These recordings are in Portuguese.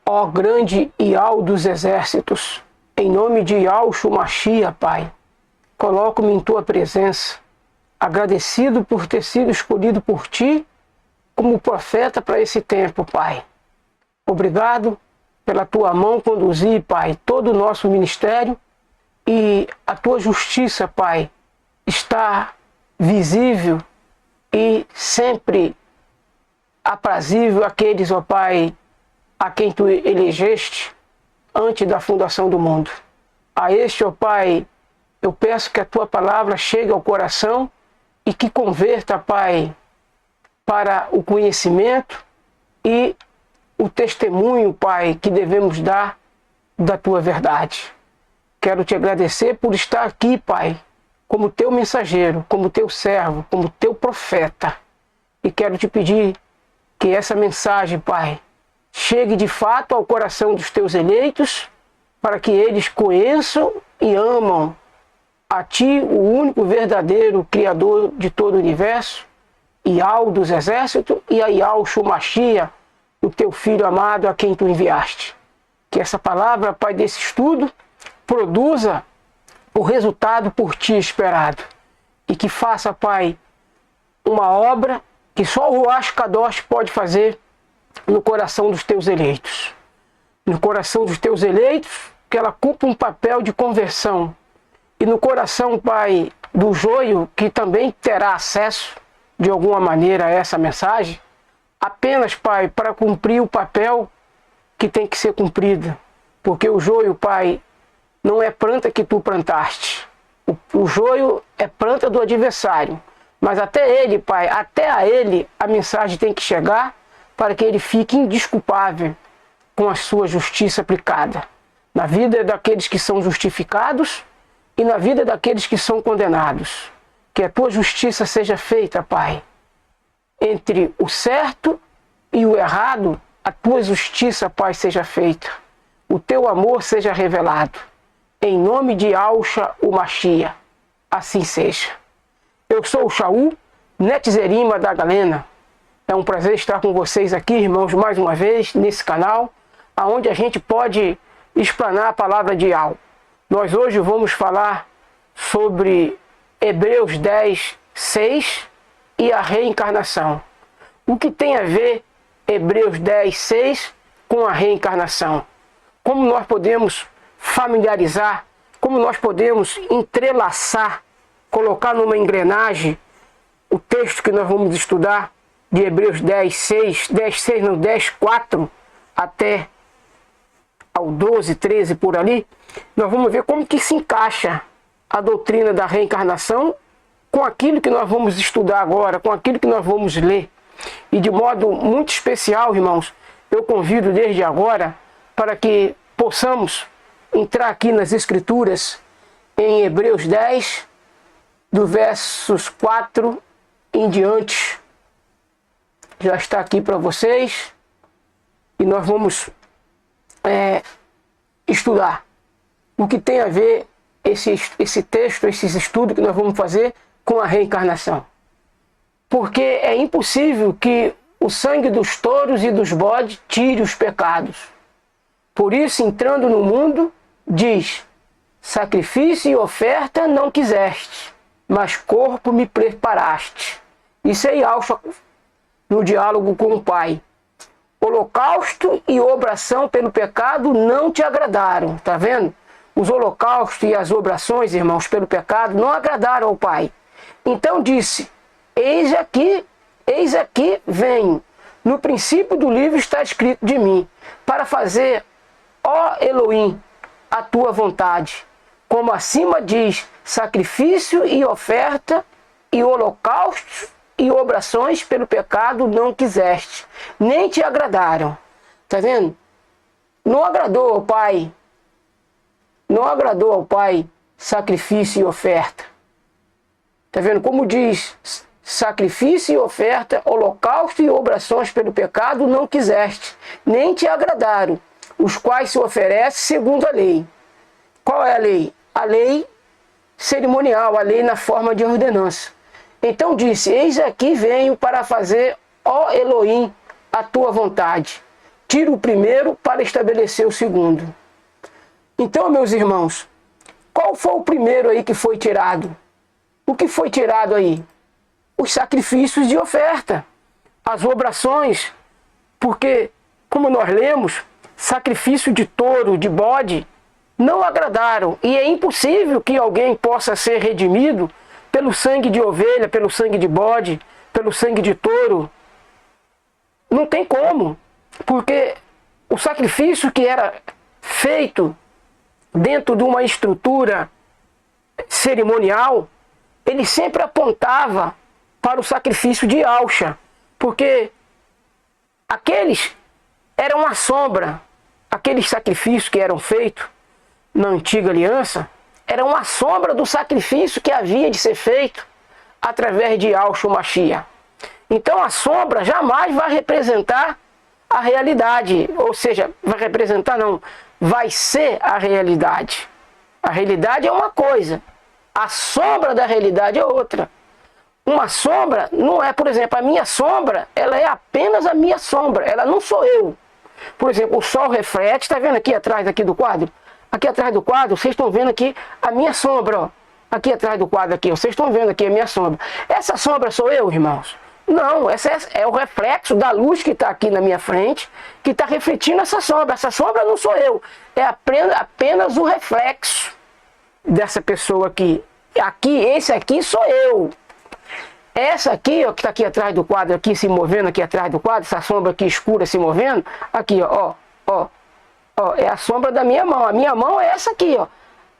Ó grande Ial dos exércitos, em nome de Yahshua Mashiach, Pai, coloco-me em Tua presença, agradecido por ter sido escolhido por Ti como profeta para esse tempo, Pai. Obrigado pela Tua mão conduzir, Pai, todo o nosso ministério, e a Tua justiça, Pai, está visível e sempre aprazível àqueles, ó Pai, a quem Tu elegeste antes da fundação do mundo. A este, ó Pai, eu peço que a Tua palavra chegue ao coração e que converta, Pai, para o conhecimento e o testemunho, Pai, que devemos dar da Tua verdade. Quero Te agradecer por estar aqui, Pai, como Teu mensageiro, como Teu servo, como Teu profeta. E quero Te pedir que essa mensagem, Pai, chegue de fato ao coração dos Teus eleitos, para que eles conheçam e amam a Ti, o único verdadeiro Criador de todo o universo, Ial dos exércitos, e a Yahshua Mashiach, o Teu Filho amado a quem Tu enviaste. Que essa palavra, Pai, desse estudo, produza o resultado por Ti esperado. E que faça, Pai, uma obra que só o Ruach Kadosh pode fazer no coração dos Teus eleitos. No coração dos Teus eleitos, que ela cumpra um papel de conversão. E no coração, Pai, do joio, que também terá acesso, de alguma maneira, a essa mensagem, apenas, Pai, para cumprir o papel que tem que ser cumprido. Porque o joio, Pai, não é planta que Tu plantaste. O joio é planta do adversário. Mas até ele, Pai, até a ele a mensagem tem que chegar para que ele fique indesculpável com a Sua justiça aplicada. Na vida daqueles que são justificados e na vida daqueles que são condenados. Que a Tua justiça seja feita, Pai. Entre o certo e o errado, a Tua justiça, Pai, seja feita. O Teu amor seja revelado. Em nome de Yahshua o Mashiach. Assim seja. Eu sou o Shaul, Netzerima da Galena. É um prazer estar com vocês aqui, irmãos, mais uma vez, nesse canal, onde a gente pode explanar a palavra de Yahweh. Nós hoje vamos falar sobre Hebreus 10, 6 e a reencarnação. O que tem a ver Hebreus 10, 6 com a reencarnação? Como nós podemos familiarizar, como nós podemos entrelaçar, colocar numa engrenagem o texto que nós vamos estudar de Hebreus 10, 6, 10, 6, não, 10, 4 até ao 12, 13 por ali. Nós vamos ver como que se encaixa a doutrina da reencarnação com aquilo que nós vamos estudar agora, com aquilo que nós vamos ler. E de modo muito especial, irmãos, eu convido desde agora para que possamos entrar aqui nas Escrituras em Hebreus 10, do versos 4 em diante. Já está aqui para vocês e nós vamos estudar o que tem a ver esse texto, esses estudos que nós vamos fazer com a reencarnação. Porque é impossível que o sangue dos touros e dos bodes tire os pecados. Por isso, entrando no mundo, diz: sacrifício e oferta não quiseste, mas corpo me preparaste. Isso é Yahshua no diálogo com o Pai. Holocausto e obração pelo pecado não te agradaram. Está vendo? Os holocaustos e as obrações, irmãos, pelo pecado não agradaram ao Pai. Então disse: eis aqui venho. No princípio do livro está escrito de mim, para fazer, ó Elohim, a tua vontade. Como acima diz: sacrifício e oferta e holocaustos e obrações pelo pecado não quiseste, nem te agradaram. Está vendo? Não agradou ao Pai. Não agradou ao Pai sacrifício e oferta. Está vendo? Como diz: sacrifício e oferta, holocausto e obrações pelo pecado não quiseste, nem te agradaram, os quais se oferecem segundo a lei. Qual é a lei? A lei cerimonial, a lei na forma de ordenança. Então disse: eis aqui venho para fazer, ó Elohim, a tua vontade. tira o primeiro para estabelecer o segundo. Então, meus irmãos, qual foi o primeiro aí que foi tirado? O que foi tirado aí? Os sacrifícios de oferta, as obrações, porque, como nós lemos, sacrifício de touro, de bode, não agradaram, e é impossível que alguém possa ser redimido pelo sangue de ovelha, pelo sangue de bode, pelo sangue de touro. Não tem como, porque o sacrifício que era feito dentro de uma estrutura cerimonial, ele sempre apontava para o sacrifício de Yahshua, porque aqueles eram uma sombra, aqueles sacrifícios que eram feitos na antiga aliança, eram uma sombra do sacrifício que havia de ser feito através de Yahshua Mashiach. Então a sombra jamais vai representar a realidade, ou seja, vai representar não, vai ser a realidade. A realidade é uma coisa, a sombra da realidade é outra. Uma sombra não é, por exemplo, a minha sombra, ela é apenas a minha sombra, ela não sou eu. Por exemplo, o sol reflete, está vendo aqui atrás aqui do quadro? Aqui atrás do quadro, vocês estão vendo aqui a minha sombra, ó. Aqui atrás do quadro aqui, vocês estão vendo aqui a minha sombra. Essa sombra sou eu, irmãos? Não, essa é o reflexo da luz que está aqui na minha frente, que está refletindo essa sombra. Essa sombra não sou eu, é apenas o reflexo dessa pessoa aqui. Aqui, esse aqui sou eu. Essa aqui, ó, que está aqui atrás do quadro, aqui se movendo aqui atrás do quadro, essa sombra aqui escura se movendo, aqui, ó, é a sombra da minha mão. A minha mão é essa aqui, ó.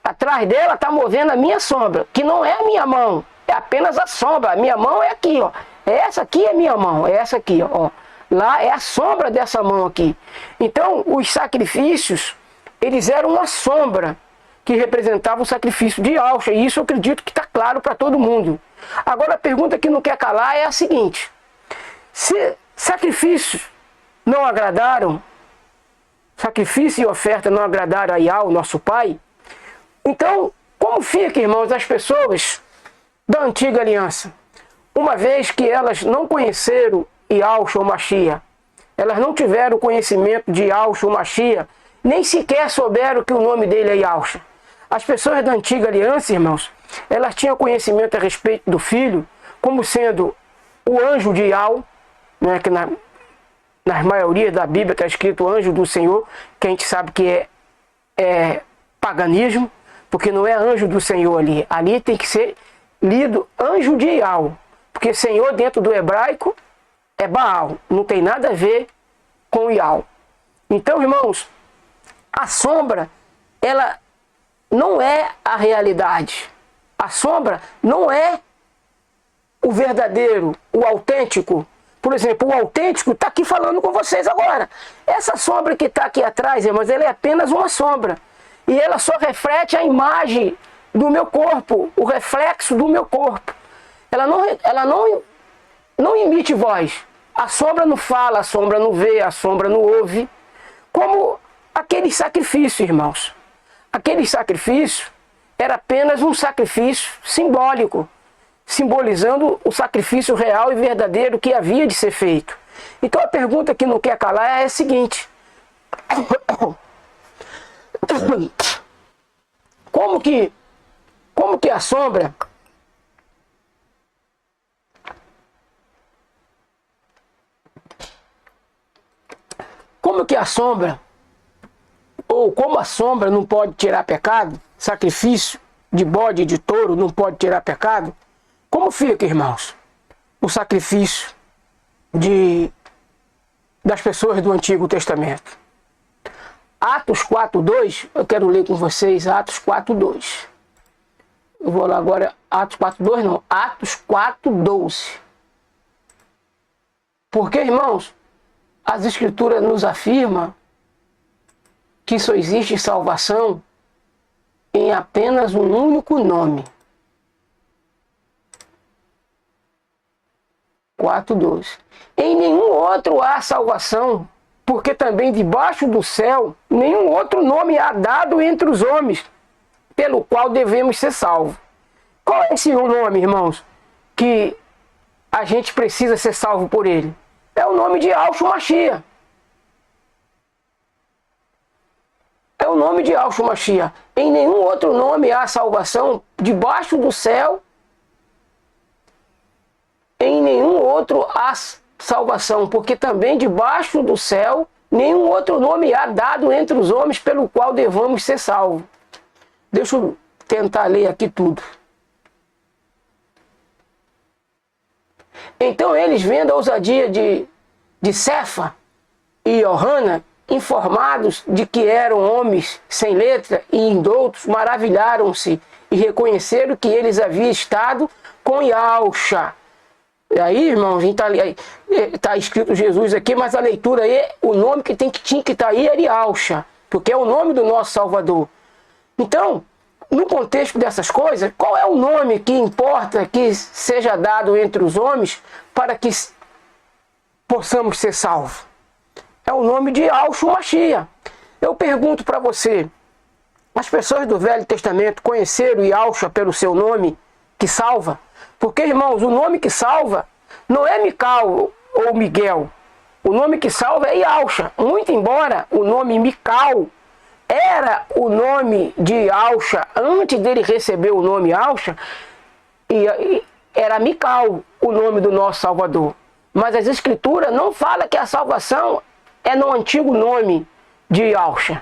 Atrás dela está movendo a minha sombra, que não é a minha mão, é apenas a sombra. A minha mão é aqui, ó. Essa aqui é minha mão, é essa aqui, ó. Lá é a sombra dessa mão aqui. Então, os sacrifícios, eles eram uma sombra que representava o sacrifício de Yahshua. E isso eu acredito que está claro para todo mundo. Agora a pergunta que não quer calar é a seguinte: se sacrifícios não agradaram, sacrifício e oferta não agradaram a Yahweh, nosso Pai, então como fica, irmãos, as pessoas da antiga aliança? Uma vez que elas não conheceram Yahshua Mashiach, elas não tiveram conhecimento de Yahshua Mashiach, nem sequer souberam que o nome dele é Yahshua. As pessoas da antiga aliança, irmãos, elas tinham conhecimento a respeito do Filho, como sendo o anjo de Yahweh, né, que nas maioria da Bíblia está escrito anjo do Senhor, que a gente sabe que é paganismo, porque não é anjo do Senhor ali. Ali tem que ser lido anjo de Yahweh, porque Senhor dentro do hebraico é Baal, não tem nada a ver com Yahweh. Então, irmãos, a sombra, ela não é a realidade. A sombra não é o verdadeiro, o autêntico. Por exemplo, o autêntico está aqui falando com vocês agora. Essa sombra que está aqui atrás, irmãos, ela é apenas uma sombra. E ela só reflete a imagem do meu corpo, o reflexo do meu corpo. Ela não emite voz. A sombra não fala, a sombra não vê, a sombra não ouve. Como aquele sacrifício, irmãos. Aquele sacrifício era apenas um sacrifício simbólico, simbolizando o sacrifício real e verdadeiro que havia de ser feito. Então a pergunta que não quer calar é a seguinte: como que a sombra ou como a sombra não pode tirar pecado, sacrifício de bode e de touro não pode tirar pecado, como fica, irmãos, o sacrifício das pessoas do Antigo Testamento? Atos 4:2, eu quero ler com vocês Atos 4:2. Eu vou lá agora, Atos 4:2 não, Atos 4:12. Porque, irmãos, as Escrituras nos afirmam que só existe salvação em apenas um único nome. 4:12. Em nenhum outro há salvação, porque também debaixo do céu nenhum outro nome há dado entre os homens, pelo qual devemos ser salvos. Qual é esse nome, irmãos, que a gente precisa ser salvo por ele? É o nome de Yahshua Mashiach. nome de Yahshua Mashiach. Em nenhum outro nome há salvação debaixo do céu. Em nenhum outro há salvação, porque também debaixo do céu nenhum outro nome há dado entre os homens pelo qual devamos ser salvos. Deixa eu tentar ler aqui tudo. Então eles, vendo a ousadia de Cefa e Johanna, informados de que eram homens sem letra e indoutos, maravilharam-se e reconheceram que eles haviam estado com Yahshua. E aí, irmãos, está escrito Jesus aqui, mas a leitura aí, o nome que tinha que estar aí era Yahshua, porque é o nome do nosso Salvador. Então, no contexto dessas coisas, qual é o nome que importa que seja dado entre os homens para que possamos ser salvos? É o nome de Yahshua Mashiach. Eu pergunto para você, as pessoas do Velho Testamento conheceram Yahshua pelo seu nome que salva? Porque, irmãos, o nome que salva não é Mical ou Miguel. O nome que salva é Yahshua. Muito embora o nome Mical era o nome de Yahshua, antes dele receber o nome Yahshua, e era Mical o nome do nosso Salvador. Mas as Escrituras não falam que a salvação é no antigo nome de Yahshua.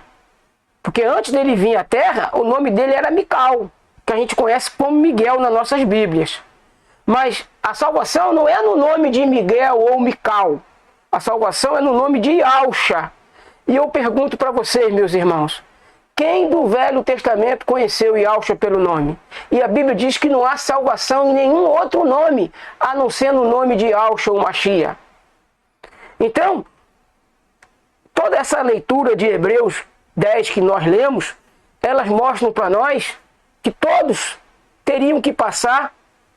Porque antes dele vir à terra, o nome dele era Mical, que a gente conhece como Miguel nas nossas Bíblias. Mas a salvação não é no nome de Miguel ou Mical. A salvação é no nome de Yahshua. E eu pergunto para vocês, meus irmãos, quem do Velho Testamento conheceu Yahshua pelo nome? E a Bíblia diz que não há salvação em nenhum outro nome, a não ser no nome de Yahshua, o Mashiach. Então, toda essa leitura de Hebreus 10 que nós lemos, elas mostram para nós que todos teriam que passar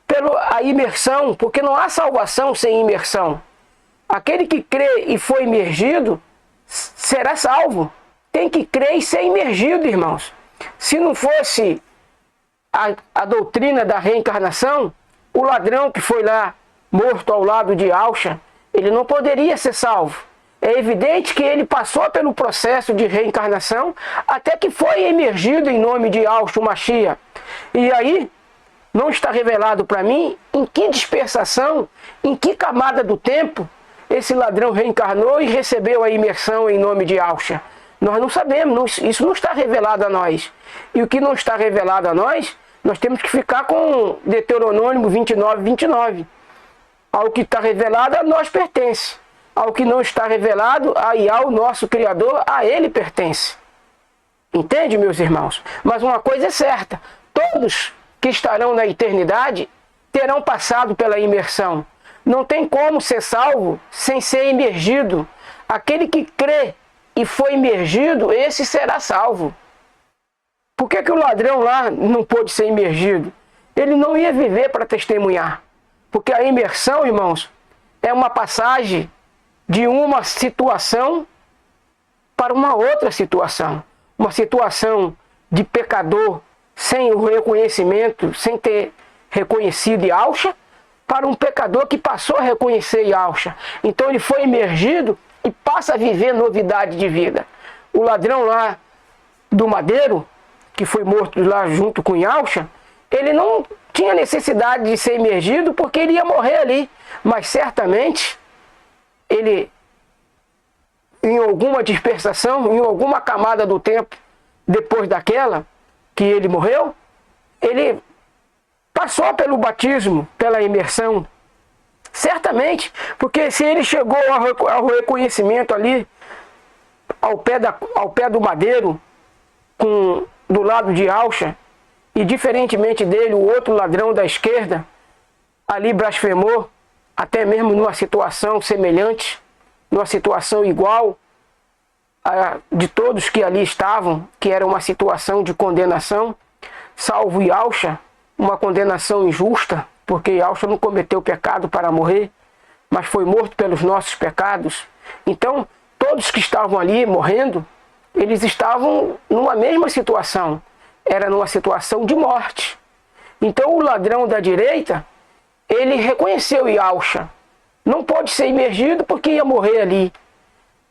pela imersão, porque não há salvação sem imersão. Aquele que crê e foi imergido será salvo. Tem que crer e ser imergido, irmãos. Se não fosse a doutrina da reencarnação, o ladrão que foi lá morto ao lado de Yahshua, ele não poderia ser salvo. É evidente que ele passou pelo processo de reencarnação até que foi emergido em nome de Yahshua Mashiach. E aí, não está revelado para mim em que dispensação, em que camada do tempo esse ladrão reencarnou e recebeu a imersão em nome de Yahshua. Nós não sabemos, isso não está revelado a nós. E o que não está revelado a nós, nós temos que ficar com Deuteronômio 29, 29. Ao que está revelado, a nós pertence. Ao que não está revelado, a Yahweh, o nosso Criador, a ele pertence. Entende, meus irmãos? Mas uma coisa é certa, todos que estarão na eternidade terão passado pela imersão. Não tem como ser salvo sem ser imergido. Aquele que crê e foi imergido, esse será salvo. Por que o ladrão lá não pôde ser imergido? Ele não ia viver para testemunhar. Porque a imersão, irmãos, é uma passagem de uma situação para uma outra situação. Uma situação de pecador sem o reconhecimento, sem ter reconhecido Yahshua, para um pecador que passou a reconhecer Yahshua. Então ele foi imergido e passa a viver novidade de vida. O ladrão lá do madeiro, que foi morto lá junto com Yahshua, ele não tinha necessidade de ser imergido porque ele ia morrer ali. Mas certamente, ele, em alguma dispersação, em alguma camada do tempo, depois daquela que ele morreu, ele passou pelo batismo, pela imersão. Certamente, porque se ele chegou ao reconhecimento ali, ao pé do madeiro, do lado de Yahshua, e diferentemente dele, o outro ladrão da esquerda, ali blasfemou, até mesmo numa situação semelhante, numa situação igual a de todos que ali estavam, que era uma situação de condenação, salvo Yahshua, uma condenação injusta, porque Yahshua não cometeu pecado para morrer, mas foi morto pelos nossos pecados. Então, todos que estavam ali morrendo, eles estavam numa mesma situação, era numa situação de morte. Então, o ladrão da direita, ele reconheceu Yahshua, não pode ser imergido porque ia morrer ali.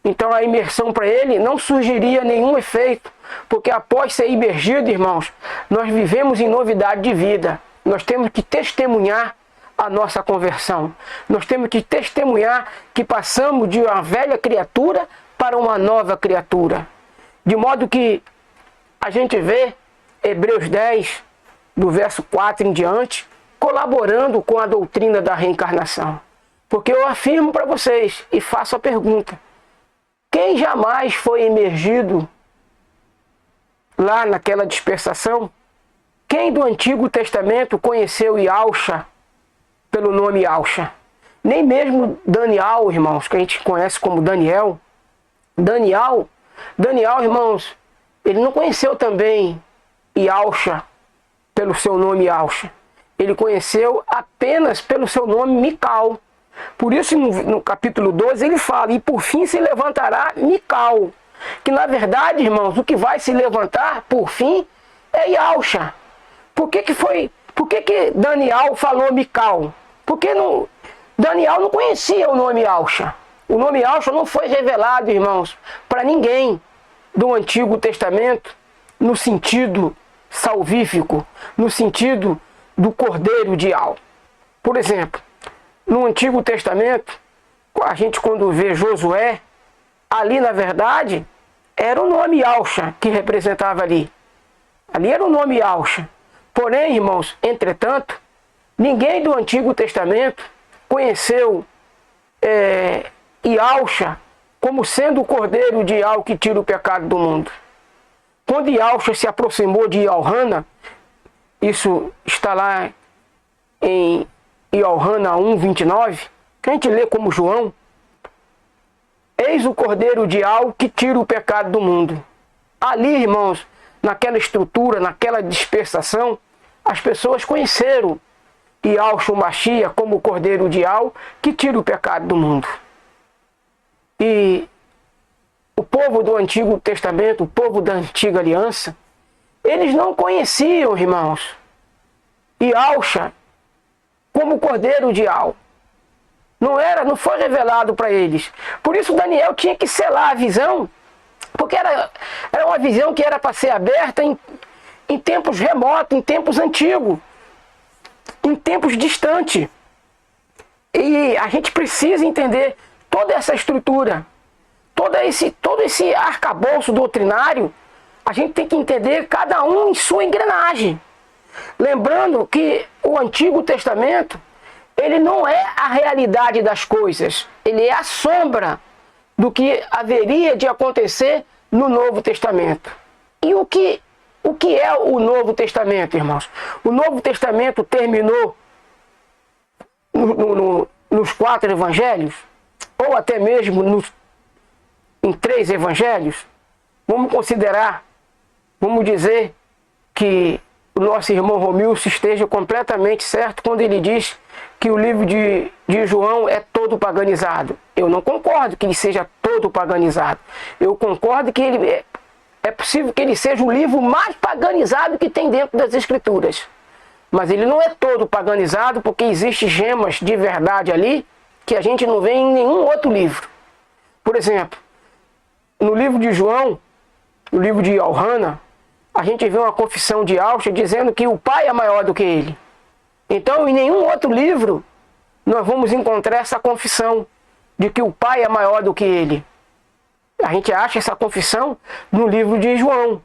Então, a imersão para ele não surgiria nenhum efeito, porque após ser imergido, irmãos, nós vivemos em novidade de vida. Nós temos que testemunhar a nossa conversão. Nós temos que testemunhar que passamos de uma velha criatura para uma nova criatura. De modo que a gente vê Hebreus 10, do verso 4 em diante, colaborando com a doutrina da reencarnação. Porque eu afirmo para vocês e faço a pergunta: quem jamais foi imergido lá naquela dispersação? Quem do Antigo Testamento conheceu Yahshua pelo nome Yahshua? Nem mesmo Daniel, irmãos, que a gente conhece como Daniel. Daniel, irmãos, ele não conheceu também Yahshua pelo seu nome Yahshua. Ele conheceu apenas pelo seu nome Mical. Por isso, no capítulo 12, ele fala: e por fim se levantará Mical. Que na verdade, irmãos, o que vai se levantar por fim é Yahshua. Por que Daniel falou Mical? Porque Daniel não conhecia o nome Yahshua. O nome Yahshua não foi revelado, irmãos, para ninguém do Antigo Testamento no sentido salvífico, no sentido do Cordeiro de Yahweh. Por exemplo, no Antigo Testamento, a gente quando vê Josué, ali na verdade era o nome Yahshua que representava ali. Ali era o nome Yahshua. Porém, irmãos, entretanto, ninguém do Antigo Testamento conheceu Yahshua como sendo o Cordeiro de Yahweh que tira o pecado do mundo. Quando Yahshua se aproximou de Yohana, isso está lá em Yohana 1:29, que a gente lê como João: eis o Cordeiro de Yahweh que tira o pecado do mundo. Ali, irmãos, naquela estrutura, naquela dispersação, as pessoas conheceram Yahshua Mashiach como o Cordeiro de Yahweh que tira o pecado do mundo. E o povo do Antigo Testamento, o povo da Antiga Aliança, eles não conheciam, irmãos, Yahshua como o Cordeiro de Yahweh. Não foi revelado para eles. Por isso Daniel tinha que selar a visão, porque era uma visão que era para ser aberta em tempos remotos, em tempos antigos, em tempos distantes. E a gente precisa entender toda essa estrutura, todo esse arcabouço doutrinário. A gente tem que entender cada um em sua engrenagem. Lembrando que o Antigo Testamento, ele não é a realidade das coisas, ele é a sombra do que haveria de acontecer no Novo Testamento. E o que é o Novo Testamento, irmãos? O Novo Testamento terminou nos 4 evangelhos, ou até mesmo em 3 evangelhos. Vamos considerar, vamos dizer que o nosso irmão Romilson esteja completamente certo quando ele diz que o livro de João é todo paganizado. Eu não concordo que ele seja todo paganizado. Eu concordo que é possível que ele seja o livro mais paganizado que tem dentro das Escrituras. Mas ele não é todo paganizado, porque existem gemas de verdade ali que a gente não vê em nenhum outro livro. Por exemplo, no livro de João, no livro de Yohana, a gente vê uma confissão de Yahshua dizendo que o Pai é maior do que ele. Então, em nenhum outro livro nós vamos encontrar essa confissão de que o Pai é maior do que ele. A gente acha essa confissão no livro de João.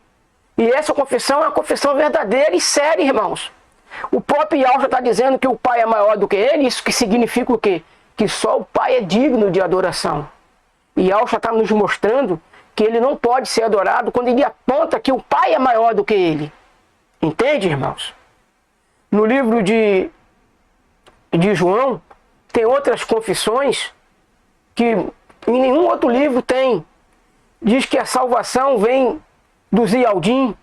E essa confissão é uma confissão verdadeira e séria, irmãos. O próprio Yahshua está dizendo que o Pai é maior do que ele. Isso que significa o quê? Que só o Pai é digno de adoração. E Yahshua está nos mostrando que ele não pode ser adorado quando ele aponta que o Pai é maior do que ele. Entende, irmãos? No livro de João, tem outras confissões que em nenhum outro livro tem. Diz que a salvação vem dos Ialdim,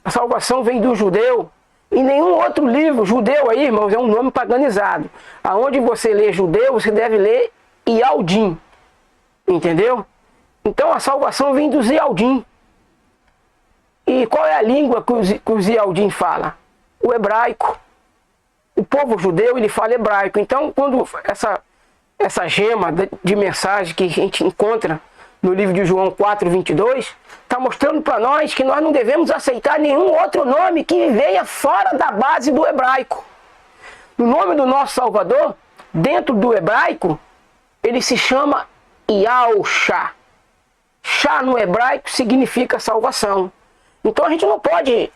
a salvação vem do judeu. Em nenhum outro livro, judeu aí, irmãos, é um nome paganizado. Aonde você lê judeu, você deve ler Ialdim. Entendeu? Então a salvação vem dos Ialdim. E qual é a língua que os Ialdim falam? O hebraico. O povo judeu, ele fala hebraico. Então, quando essa gema de mensagem que a gente encontra no livro de João 4:22, está mostrando para nós que nós não devemos aceitar nenhum outro nome que venha fora da base do hebraico. O nome do nosso Salvador, dentro do hebraico, ele se chama Yahushua. Shá no hebraico significa salvação. Então a gente não pode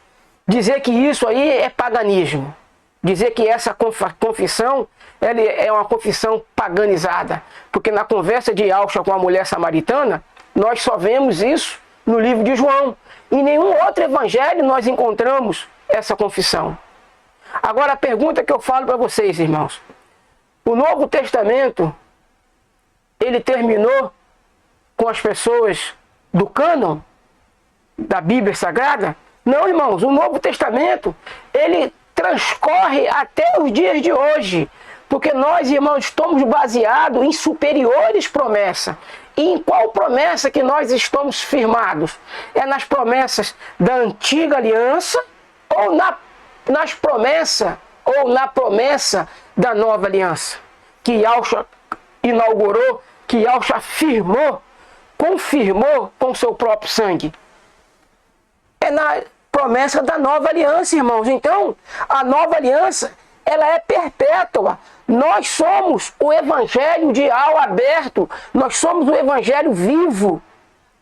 dizer que isso aí é paganismo. Dizer que essa confissão é uma confissão paganizada. Porque na conversa de Yahushua com a mulher samaritana, nós só vemos isso no livro de João. Em nenhum outro evangelho nós encontramos essa confissão. Agora a pergunta que eu falo para vocês, irmãos. O Novo Testamento, ele terminou com as pessoas do cânon da Bíblia Sagrada? Não, irmãos. O Novo Testamento, ele transcorre até os dias de hoje. Porque nós, irmãos, estamos baseados em superiores promessas. E em qual promessa que nós estamos firmados? É nas promessas da antiga aliança ou nas promessas ou na promessa da nova aliança? Que Yahushua inaugurou, que Yahushua firmou, confirmou com seu próprio sangue. É na promessa da nova aliança, irmãos. Então, a nova aliança, ela é perpétua. Nós somos o evangelho de alma aberto. Nós somos o evangelho vivo.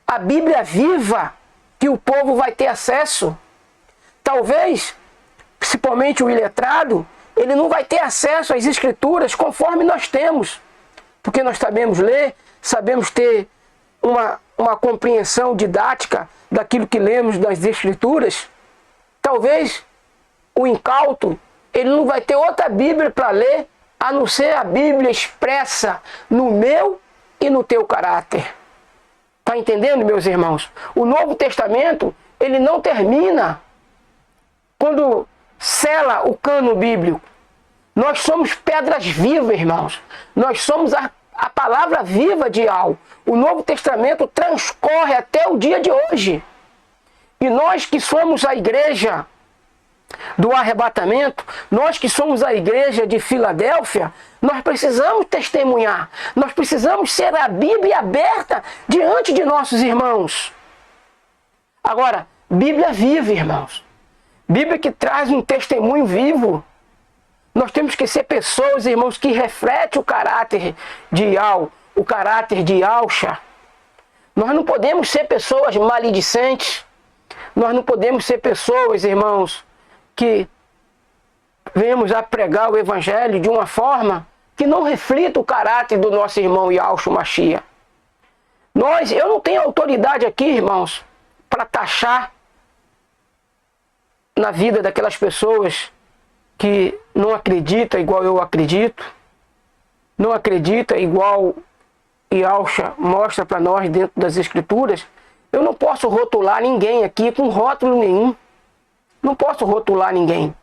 A Bíblia viva que o povo vai ter acesso. Talvez, principalmente o iletrado, ele não vai ter acesso às escrituras conforme nós temos. Porque nós sabemos ler, sabemos ter uma compreensão didática daquilo que lemos das escrituras. Talvez o incauto, ele não vai ter outra Bíblia para ler, a não ser a Bíblia expressa no meu e no teu caráter. Está entendendo, meus irmãos? O Novo Testamento, ele não termina quando sela o cano bíblico. Nós somos pedras vivas, irmãos. Nós somos a palavra viva de Al. O Novo Testamento transcorre até o dia de hoje. E nós que somos a igreja do arrebatamento, nós que somos a igreja de Filadélfia, nós precisamos testemunhar. Nós precisamos ser a Bíblia aberta diante de nossos irmãos. Agora, Bíblia viva, irmãos. Bíblia que traz um testemunho vivo. Nós temos que ser pessoas, irmãos, que refletem o caráter de Al, o caráter de Yahushua. Nós não podemos ser pessoas maledicentes. Nós não podemos ser pessoas, irmãos, que venhamos a pregar o evangelho de uma forma que não reflita o caráter do nosso irmão Yahushua Mashiach. Eu não tenho autoridade aqui, irmãos, para taxar na vida daquelas pessoas que não acreditam igual eu acredito, não acredita igual Yahushua mostra para nós dentro das Escrituras. Eu não posso rotular ninguém aqui com rótulo nenhum. Não posso rotular ninguém.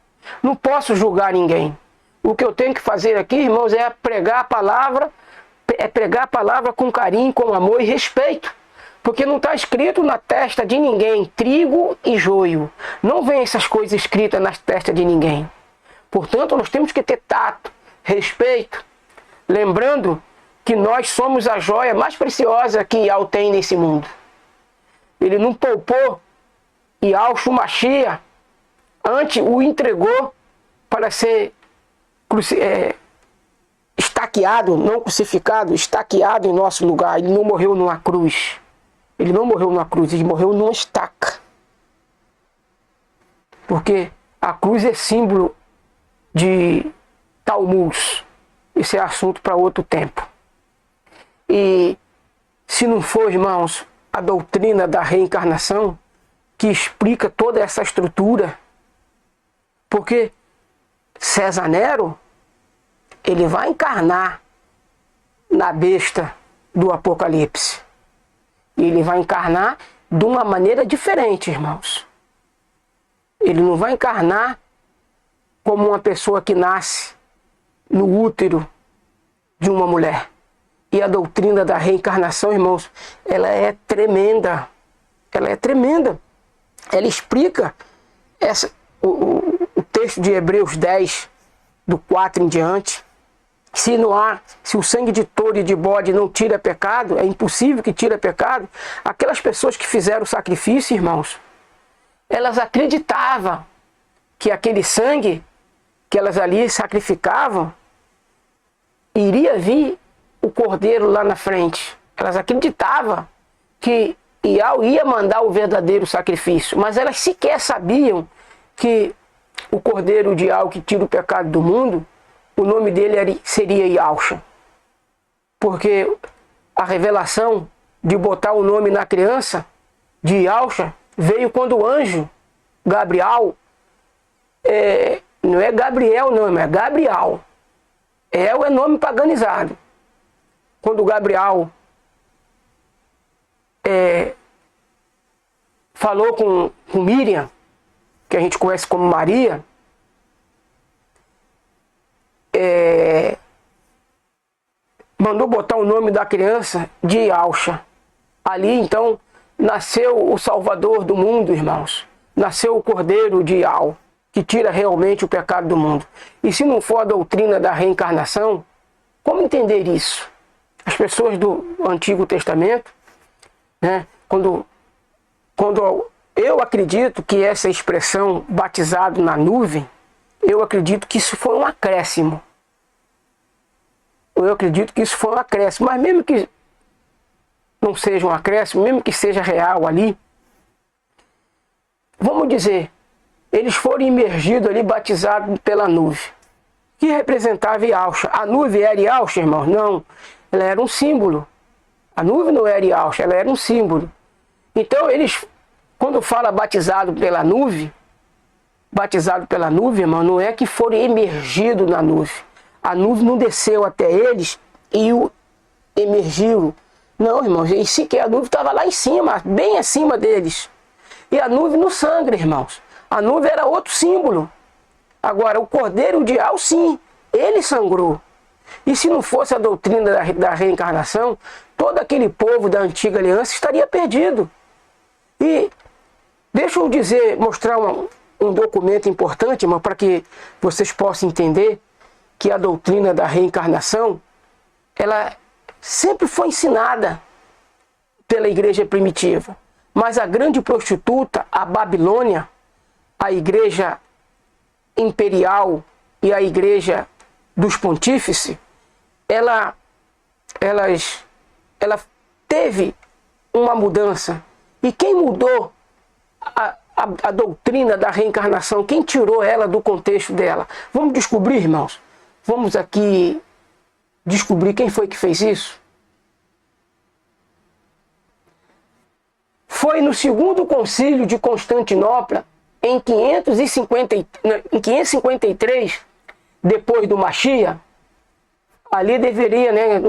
Não posso julgar ninguém. O que eu tenho que fazer aqui, irmãos, é pregar a palavra, com carinho, com amor e respeito. Porque não está escrito na testa de ninguém trigo e joio. Não vem essas coisas escritas na testa de ninguém. Portanto, nós temos que ter tato, respeito, lembrando que nós somos a joia mais preciosa que Yahweh tem nesse mundo. Ele não poupou Yahushua Mashiach, antes o entregou para ser estaqueado, não crucificado, estaqueado em nosso lugar. Ele não morreu numa cruz. Ele não morreu numa cruz, ele morreu numa estaca. Porque a cruz é símbolo de Talmud. Esse é assunto para outro tempo. E se não for, irmãos, a doutrina da reencarnação que explica toda essa estrutura, porque César Nero, ele vai encarnar na besta do Apocalipse. E ele vai encarnar de uma maneira diferente, irmãos. Ele não vai encarnar como uma pessoa que nasce no útero de uma mulher. E a doutrina da reencarnação, irmãos, ela é tremenda. Ela é tremenda. Ela explica o texto de Hebreus 10, do 4 em diante. se o sangue de touro e de bode não tira pecado, é impossível que tire pecado. Aquelas pessoas que fizeram o sacrifício, irmãos, elas acreditavam que aquele sangue que elas ali sacrificavam, iria vir o cordeiro lá na frente. Elas acreditavam que Iau ia mandar o verdadeiro sacrifício, mas elas sequer sabiam que o cordeiro de Iau que tira o pecado do mundo, o nome dele seria Iausha. Porque a revelação de botar o nome na criança de Iausha veio quando o anjo Gabriel, não é Gabriel não, é Gabriel. El é nome paganizado. Quando Gabriel falou com Miriam, que a gente conhece como Maria, mandou botar o nome da criança de Iausha. Ali então nasceu o Salvador do mundo, irmãos. Nasceu o Cordeiro de Iau, que tira realmente o pecado do mundo. E se não for a doutrina da reencarnação, como entender isso? As pessoas do Antigo Testamento, né, quando eu acredito que essa expressão batizado na nuvem, eu acredito que isso foi um acréscimo. Eu acredito que isso foi um acréscimo, mas mesmo que não seja um acréscimo, mesmo que seja real ali, vamos dizer, eles foram imergidos ali, batizados pela nuvem, que representava Iausha. A nuvem era Iausha, irmãos? Não, ela era um símbolo. A nuvem não era Iausha, ela era um símbolo. Então eles, quando fala batizado pela nuvem, irmão, não é que foram emergidos na nuvem. A nuvem não desceu até eles e o emergiram. Não, irmãos, e sequer a nuvem estava lá em cima, bem acima deles. E a nuvem não sangra, irmãos. A nuvem era outro símbolo. Agora, o Cordeiro de Iau, sim, ele sangrou. E se não fosse a doutrina da reencarnação, todo aquele povo da antiga aliança estaria perdido. E deixa eu mostrar um documento importante, irmão, para que vocês possam entender que a doutrina da reencarnação, ela sempre foi ensinada pela igreja primitiva. Mas a grande prostituta, a Babilônia, a igreja imperial e a igreja dos pontífices, ela teve uma mudança. E quem mudou a doutrina da reencarnação, quem tirou ela do contexto dela? Vamos descobrir, irmãos? Vamos aqui descobrir quem foi que fez isso? Foi no segundo concílio de Constantinopla, em 553, depois do Machia. Ali deveria, né,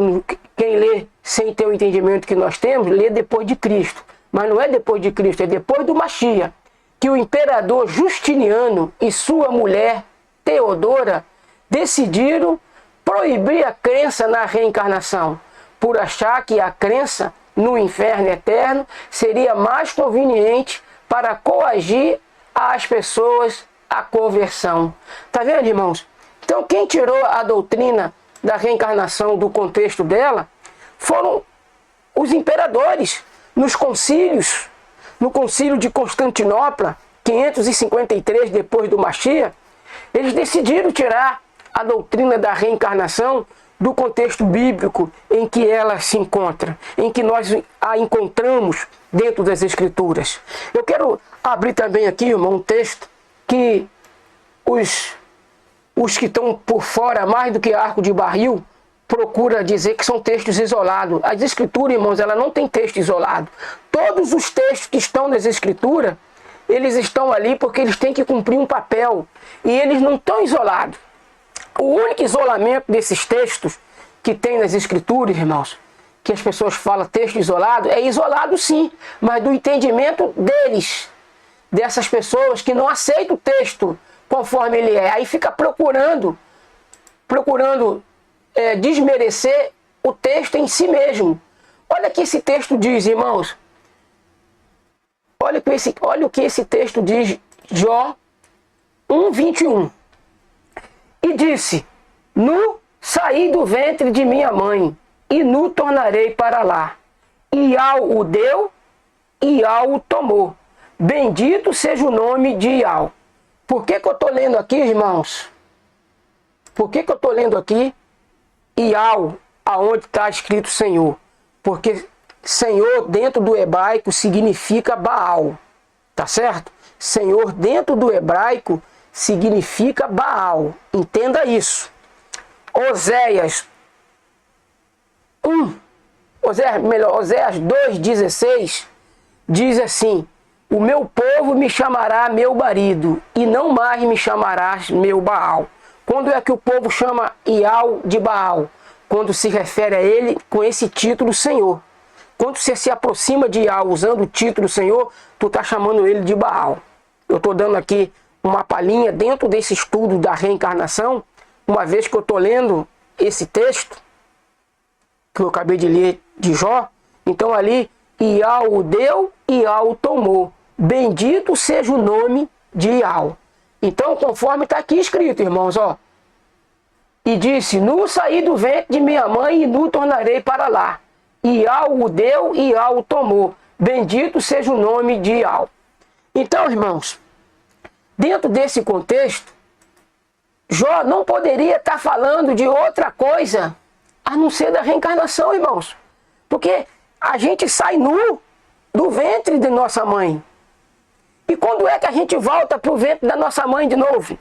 quem lê sem ter o entendimento que nós temos, lê depois de Cristo. Mas não é depois de Cristo, é depois do Machia, que o imperador Justiniano e sua mulher Teodora decidiram proibir a crença na reencarnação, por achar que a crença no inferno eterno seria mais conveniente para coagir as pessoas à conversão. Tá vendo, irmãos? Então, quem tirou a doutrina da reencarnação do contexto dela foram os imperadores nos concílios. No concílio de Constantinopla, 553 depois do Machia, eles decidiram tirar a doutrina da reencarnação do contexto bíblico em que ela se encontra, em que nós a encontramos dentro das Escrituras. Eu quero abrir também aqui, irmão, um texto que os que estão por fora, mais do que arco de barril, procura dizer que são textos isolados. As Escrituras, irmãos, ela não tem texto isolado. Todos os textos que estão nas Escrituras, eles estão ali porque eles têm que cumprir um papel. E eles não estão isolados. O único isolamento desses textos que tem nas Escrituras, irmãos, que as pessoas falam texto isolado, é isolado sim, mas do entendimento deles, dessas pessoas que não aceitam o texto conforme ele é. Aí fica procurando desmerecer o texto em si mesmo. Olha o que esse texto diz, irmãos. Olha o que esse texto diz, Jó 1:21. E disse, nu saí do ventre de minha mãe, e nu tornarei para lá. Iau o deu, Iau o tomou. Bendito seja o nome de Iau. Por que eu estou lendo aqui, irmãos? Por que eu estou lendo aqui Iau, aonde está escrito Senhor? Porque Senhor dentro do hebraico significa Baal. Tá certo? Senhor dentro do hebraico significa Baal. Entenda isso. Oséias 2,16 diz assim: o meu povo me chamará meu marido, e não mais me chamarás meu Baal. Quando é que o povo chama Iau de Baal? Quando se refere a ele com esse título Senhor. Quando você se aproxima de Iau usando o título Senhor, tu está chamando ele de Baal. Eu estou dando aqui uma palhinha dentro desse estudo da reencarnação, uma vez que eu estou lendo esse texto, que eu acabei de ler de Jó. Então ali, Iau o deu, Iau o tomou. Bendito seja o nome de Iau. Então, conforme está aqui escrito, irmãos, ó. E disse, nu saí do ventre de minha mãe e nu tornarei para lá. Iau o deu, Iau o tomou. Bendito seja o nome de Iau. Então, irmãos, dentro desse contexto, Jó não poderia estar falando de outra coisa a não ser da reencarnação, irmãos. Porque a gente sai nu do ventre de nossa mãe. E quando é que a gente volta para o ventre da nossa mãe de novo?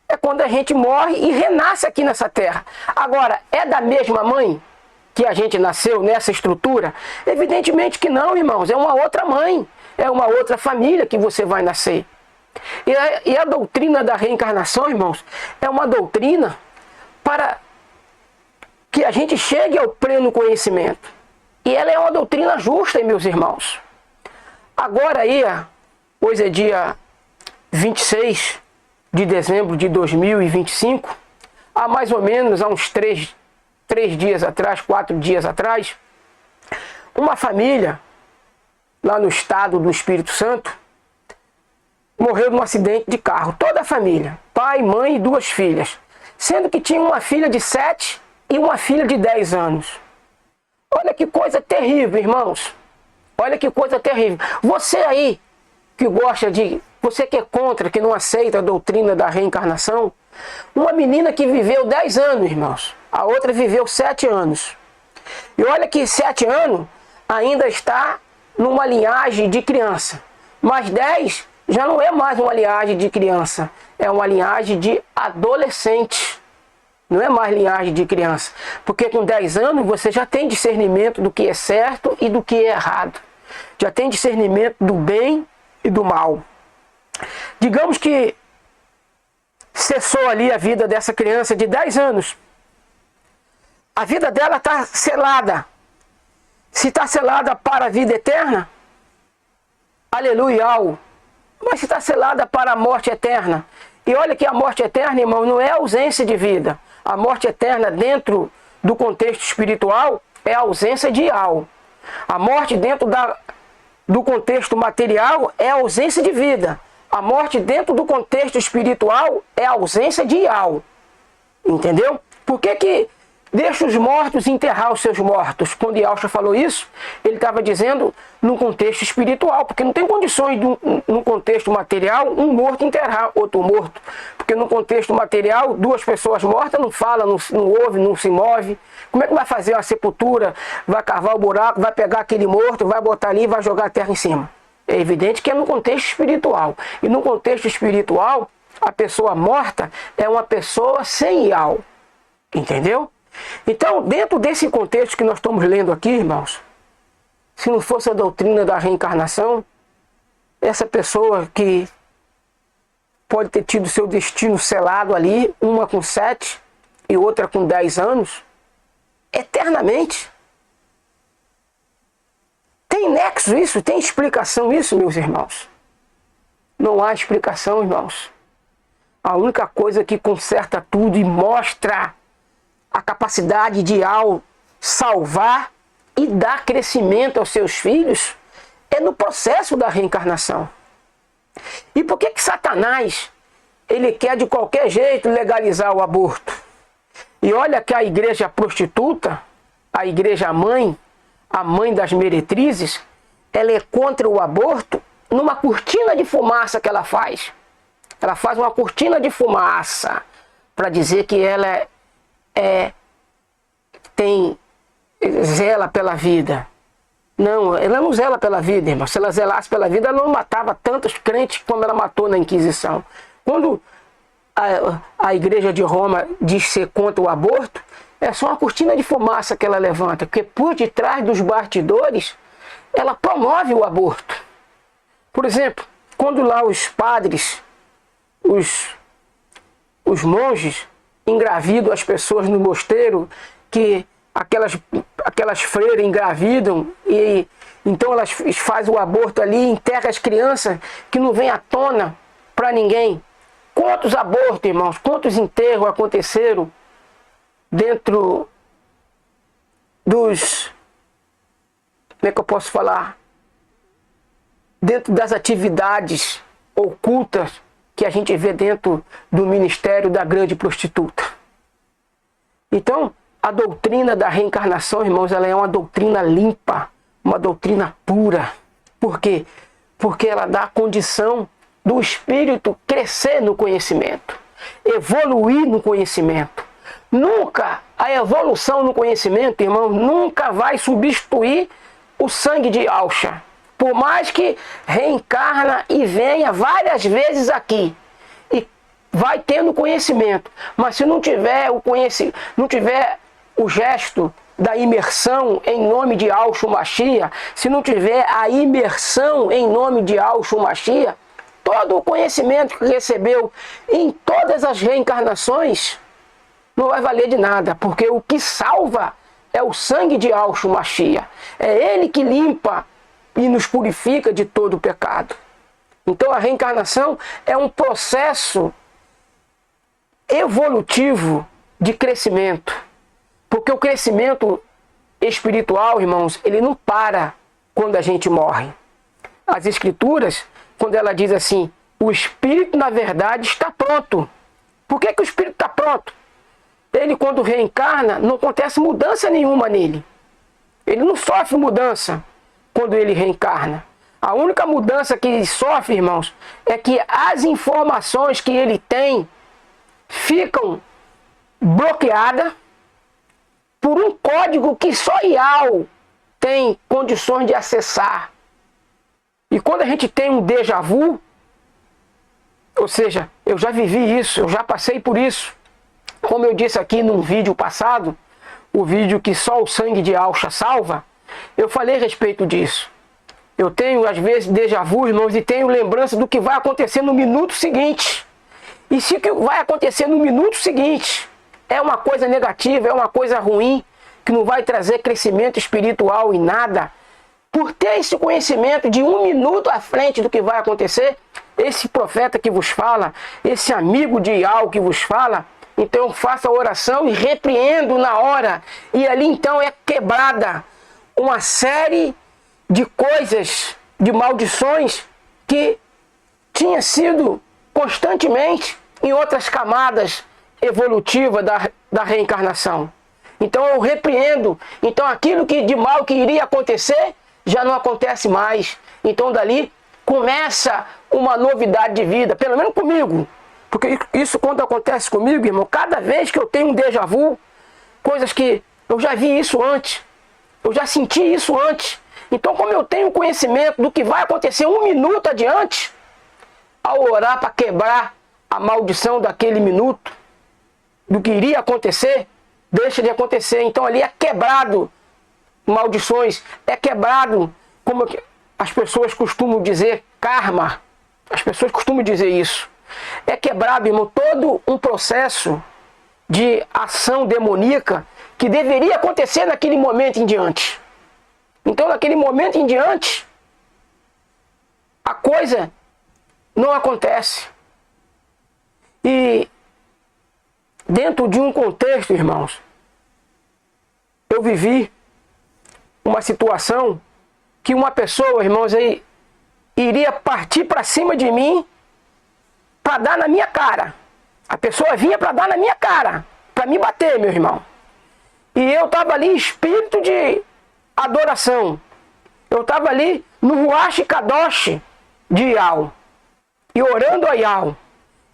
É quando a gente morre e renasce aqui nessa terra. Agora, é da mesma mãe que a gente nasceu nessa estrutura? Evidentemente que não, irmãos. É uma outra mãe. É uma outra família que você vai nascer. E a doutrina da reencarnação, irmãos, é uma doutrina para que a gente chegue ao pleno conhecimento. E ela é uma doutrina justa, meus irmãos. Agora aí, hoje é dia 26 de dezembro de 2025, há mais ou menos, há uns 3 dias atrás, 4 dias atrás, uma família lá no estado do Espírito Santo morreu num acidente de carro. Toda a família, pai, mãe e 2 filhas, sendo que tinha uma filha de 7 e uma filha de 10 anos. Olha que coisa terrível, irmãos. Olha que coisa terrível. Você aí que gosta de... Você que é contra, que não aceita a doutrina da reencarnação. Uma menina que viveu 10 anos, irmãos. A outra viveu 7 anos. E olha que 7 anos ainda está numa linhagem de criança. Mas 10 já não é mais uma linhagem de criança. É uma linhagem de adolescente. Não é mais linhagem de criança. Porque com 10 anos você já tem discernimento do que é certo e do que é errado. Já tem discernimento do bem e do mal. Digamos que cessou ali a vida dessa criança de 10 anos. A vida dela está selada. Se está selada para a vida eterna, aleluia. Mas se está selada para a morte eterna. E olha que a morte eterna, irmão, não é ausência de vida. A morte eterna dentro do contexto espiritual é a ausência de Iau. A morte dentro do contexto material é a ausência de vida. A morte dentro do contexto espiritual é a ausência de Iau. Entendeu? Por que deixa os mortos enterrar os seus mortos? Quando Yahshua falou isso, ele estava dizendo no contexto espiritual, porque não tem condições, no contexto material, um morto enterrar outro morto. Porque no contexto material, 2 pessoas mortas não falam, não ouve, não se move. Como é que vai fazer uma sepultura? Vai cavar o buraco, vai pegar aquele morto, vai botar ali e vai jogar a terra em cima. É evidente que é no contexto espiritual. E no contexto espiritual, a pessoa morta é uma pessoa sem Iau. Entendeu? Então, dentro desse contexto que nós estamos lendo aqui, irmãos, se não fosse a doutrina da reencarnação, essa pessoa que pode ter tido seu destino selado ali, uma com 7 e outra com 10 anos, eternamente. Tem nexo isso? Tem explicação isso, meus irmãos? Não há explicação, irmãos. A única coisa que conserta tudo e mostra a capacidade de salvar e dar crescimento aos seus filhos é no processo da reencarnação. E por que Satanás ele quer de qualquer jeito legalizar o aborto? E olha que a igreja prostituta, a igreja mãe, a mãe das meretrizes, ela é contra o aborto numa cortina de fumaça que ela faz. Ela faz uma cortina de fumaça para dizer que ela zela pela vida. Não, ela não zela pela vida, irmão. Se ela zelasse pela vida, ela não matava tantos crentes como ela matou na Inquisição. Quando a igreja de Roma diz ser contra o aborto, é só uma cortina de fumaça que ela levanta, porque por detrás dos bastidores, ela promove o aborto. Por exemplo, quando lá os padres, os monges, engravidam as pessoas no mosteiro, que aquelas freiras engravidam e então elas fazem o aborto ali, enterram as crianças que não vem à tona para ninguém. Quantos abortos, irmãos, quantos enterros aconteceram dentro dos, como é que eu posso falar? Dentro das atividades ocultas que a gente vê dentro do ministério da grande prostituta. Então, a doutrina da reencarnação, irmãos, ela é uma doutrina limpa, uma doutrina pura. Por quê? Porque ela dá a condição do espírito crescer no conhecimento, evoluir no conhecimento. Nunca a evolução no conhecimento, irmão, nunca vai substituir o sangue de Alcha. Por mais que reencarna e venha várias vezes aqui e vai tendo conhecimento, mas se não tiver o conhecimento, não tiver o gesto da imersão em nome de Yahshua Mashiach, se não tiver a imersão em nome de Yahshua Mashiach, todo o conhecimento que recebeu em todas as reencarnações não vai valer de nada, porque o que salva é o sangue de Yahshua Mashiach. É ele que limpa e nos purifica de todo o pecado. Então a reencarnação é um processo evolutivo de crescimento. Porque o crescimento espiritual, irmãos, ele não para quando a gente morre. As Escrituras, quando ela diz assim, o espírito na verdade está pronto. Por que o espírito está pronto? Ele quando reencarna, não acontece mudança nenhuma nele. Ele não sofre mudança quando ele reencarna. A única mudança que ele sofre, irmãos, é que as informações que ele tem ficam bloqueadas por um código que só Ial tem condições de acessar. E quando a gente tem um déjà vu, ou seja, eu já vivi isso, eu já passei por isso. Como eu disse aqui num vídeo passado, o vídeo que só o sangue de Alcha salva, eu falei a respeito disso. Eu tenho às vezes déjà vu, irmãos, e tenho lembrança do que vai acontecer no minuto seguinte. E se o que vai acontecer no minuto seguinte é uma coisa negativa, é uma coisa ruim, que não vai trazer crescimento espiritual em nada, por ter esse conhecimento de um minuto à frente do que vai acontecer, esse profeta que vos fala, esse amigo de Ial que vos fala, então faça a oração e repreendo na hora. E ali então é quebrada uma série de coisas, de maldições que tinha sido constantemente em outras camadas evolutivas da reencarnação. Então eu repreendo. Então aquilo que de mal que iria acontecer já não acontece mais. Então dali começa uma novidade de vida, pelo menos comigo. Porque isso quando acontece comigo, irmão, cada vez que eu tenho um déjà vu, coisas que eu já vi isso antes, eu já senti isso antes. Então como eu tenho conhecimento do que vai acontecer um minuto adiante, ao orar para quebrar a maldição daquele minuto, do que iria acontecer, deixa de acontecer. Então ali é quebrado maldições, é quebrado, como as pessoas costumam dizer, karma. As pessoas costumam dizer isso. É quebrado, irmão, todo um processo de ação demoníaca que deveria acontecer naquele momento em diante. Então naquele momento em diante, a coisa não acontece. E dentro de um contexto, irmãos, eu vivi uma situação que uma pessoa, irmãos, aí iria partir para cima de mim para dar na minha cara. A pessoa vinha para dar na minha cara. para me bater, meu irmão. E eu estava ali em espírito de adoração. Eu estava ali no Ruach Kadosh de Yahweh, e orando a Yahweh,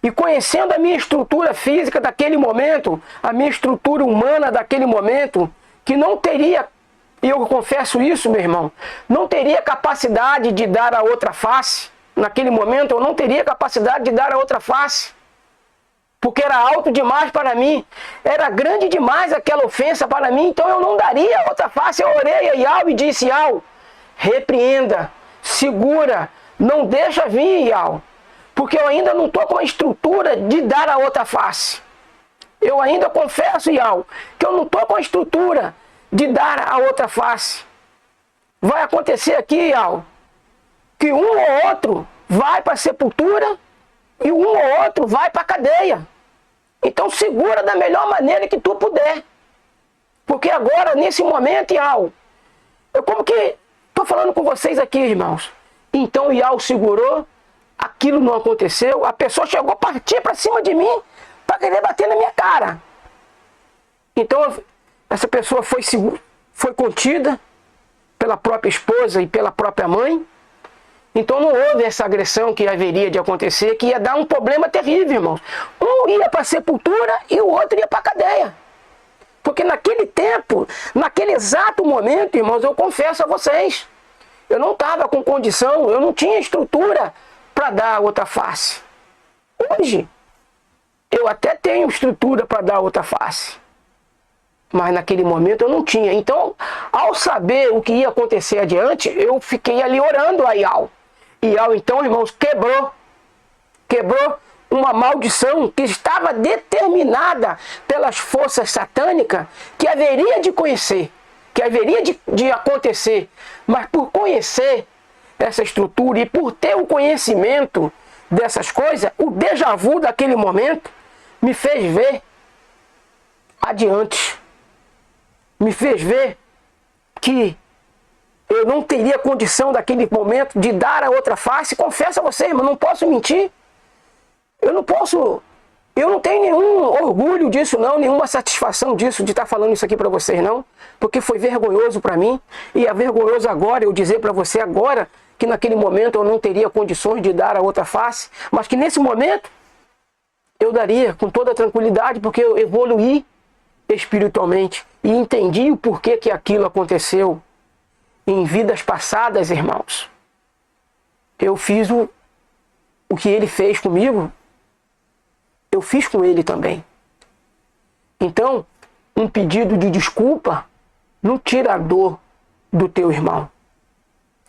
e conhecendo a minha estrutura física daquele momento, a minha estrutura humana daquele momento, que não teria, e eu confesso isso, meu irmão, não teria capacidade de dar a outra face. Naquele momento eu não teria capacidade de dar a outra face, porque era alto demais para mim, era grande demais aquela ofensa para mim, então eu não daria a outra face. Eu orei a Yahweh e disse: Yahweh, repreenda, segura, não deixa vir, Yahweh, porque eu ainda não estou com a estrutura de dar a outra face. Eu ainda confesso, Yahweh, que eu não estou com a estrutura de dar a outra face. Vai acontecer aqui, Yahweh, que um ou outro vai para a sepultura e um ou outro vai para a cadeia. Então segura da melhor maneira que tu puder. Porque agora, nesse momento, Yahweh, eu como que estou falando com vocês aqui, irmãos. Então Yahweh segurou, aquilo não aconteceu, a pessoa chegou a partir para cima de mim para querer bater na minha cara. Então essa pessoa foi contida pela própria esposa e pela própria mãe. Então não houve essa agressão que haveria de acontecer, que ia dar um problema terrível, irmãos. Um ia para a sepultura e o outro ia para a cadeia. Porque naquele tempo, naquele exato momento, irmãos, eu confesso a vocês, eu não estava com condição, eu não tinha estrutura para dar a outra face. Hoje, eu até tenho estrutura para dar a outra face, mas naquele momento eu não tinha. Então, ao saber o que ia acontecer adiante, eu fiquei ali orando a Yahweh. E Yahweh, então, irmãos, quebrou uma maldição que estava determinada pelas forças satânicas, que haveria de conhecer, que haveria de acontecer. Mas por conhecer essa estrutura e por ter o conhecimento dessas coisas, o déjà vu daquele momento me fez ver adiante. Me fez ver que eu não teria condição daquele momento de dar a outra face. Confesso a vocês, mas não posso mentir. Eu não tenho nenhum orgulho disso não, nenhuma satisfação disso, de estar falando isso aqui para vocês não, porque foi vergonhoso para mim, e é vergonhoso agora eu dizer para você agora, que naquele momento eu não teria condições de dar a outra face, mas que nesse momento eu daria com toda tranquilidade, porque eu evoluí espiritualmente, e entendi o porquê que aquilo aconteceu em vidas passadas, irmãos. Eu fiz o que ele fez comigo, eu fiz com ele também. Então, um pedido de desculpa não tira a dor do teu irmão.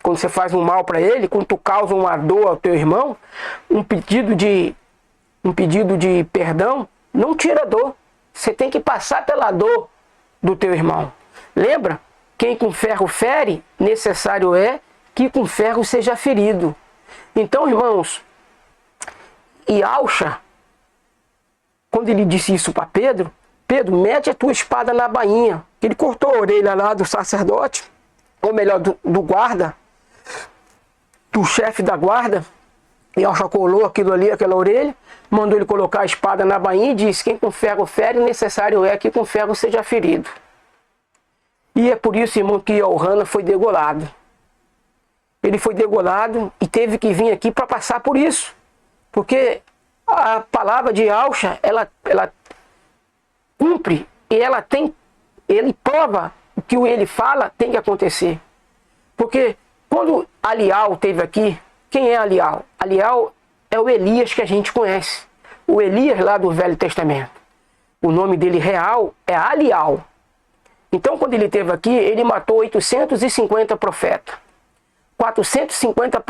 Quando você faz um mal para ele, quando tu causa uma dor ao teu irmão, um pedido de perdão não tira a dor. Você tem que passar pela dor do teu irmão. Lembra? Quem com ferro fere, necessário é que com ferro seja ferido. Então, irmãos, Yahshua, quando ele disse isso para Pedro, Pedro, mete a tua espada na bainha. Ele cortou a orelha lá do sacerdote, ou melhor, do guarda, do chefe da guarda. Yahshua colou aquilo ali, aquela orelha, mandou ele colocar a espada na bainha e disse: quem com ferro fere, necessário é que com ferro seja ferido. E é por isso, irmão, que Yohanan foi degolado. Ele foi degolado e teve que vir aqui para passar por isso. Porque a palavra de Yahshua, ela cumpre e ele prova o que ele fala tem que acontecer. Porque quando Alial esteve aqui, quem é Alial? Alial é o Elias que a gente conhece. O Elias lá do Velho Testamento. O nome dele real é Alial. Então quando ele esteve aqui, ele matou 850 profetas. 450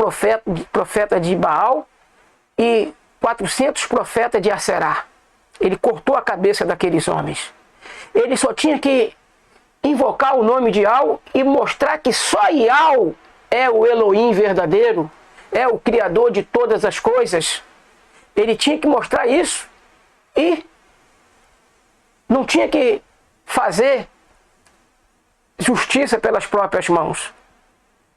profetas de Baal e 400 profetas de Aserá. Ele cortou a cabeça daqueles homens. Ele só tinha que invocar o nome de Yahweh e mostrar que só Yahweh é o Elohim verdadeiro, é o Criador de todas as coisas. Ele tinha que mostrar isso e não tinha que fazer justiça pelas próprias mãos.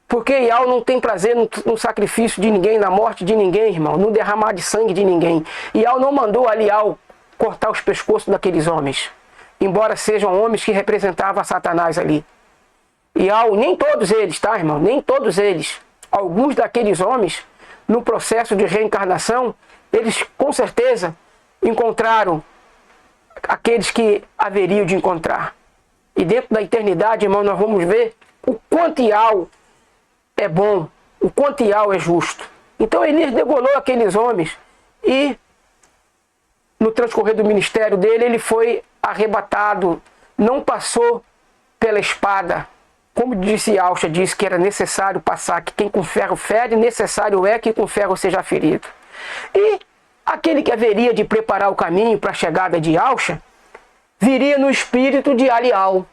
Porque Yahweh não tem prazer no sacrifício de ninguém, na morte de ninguém, irmão, no derramar de sangue de ninguém. Yahweh não mandou Alial cortar os pescoços daqueles homens. embora sejam homens que representavam Satanás ali. E nem todos eles, tá, irmão? Nem todos eles. Alguns daqueles homens, no processo de reencarnação, eles com certeza encontraram aqueles que haveriam de encontrar. E dentro da eternidade, irmão, nós vamos ver o quanto Iau é bom, o quanto Iau é justo. Então Elias degolou aqueles homens e no transcorrer do ministério dele, ele foi arrebatado, não passou pela espada. Como disse Yahshua, disse que era necessário passar, que quem com ferro fere, necessário é que com ferro seja ferido. E aquele que haveria de preparar o caminho para a chegada de Yahshua, viria no espírito de Alial.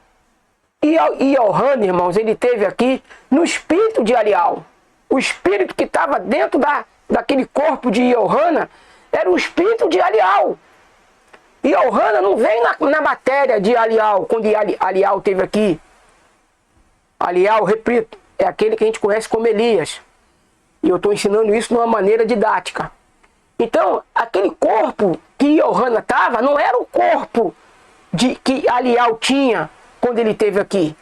E Yohanan, irmãos, ele teve aqui no espírito de Alial. O espírito que estava dentro daquele corpo de Yohanan era o espírito de Alial. E Yohanan não veio na matéria de Alial, quando Alial esteve aqui. Alial, repito, é aquele que a gente conhece como Elias. E eu estou ensinando isso de uma maneira didática. Então, aquele corpo que Yohanan estava, não era o corpo que Alial tinha quando ele esteve aqui.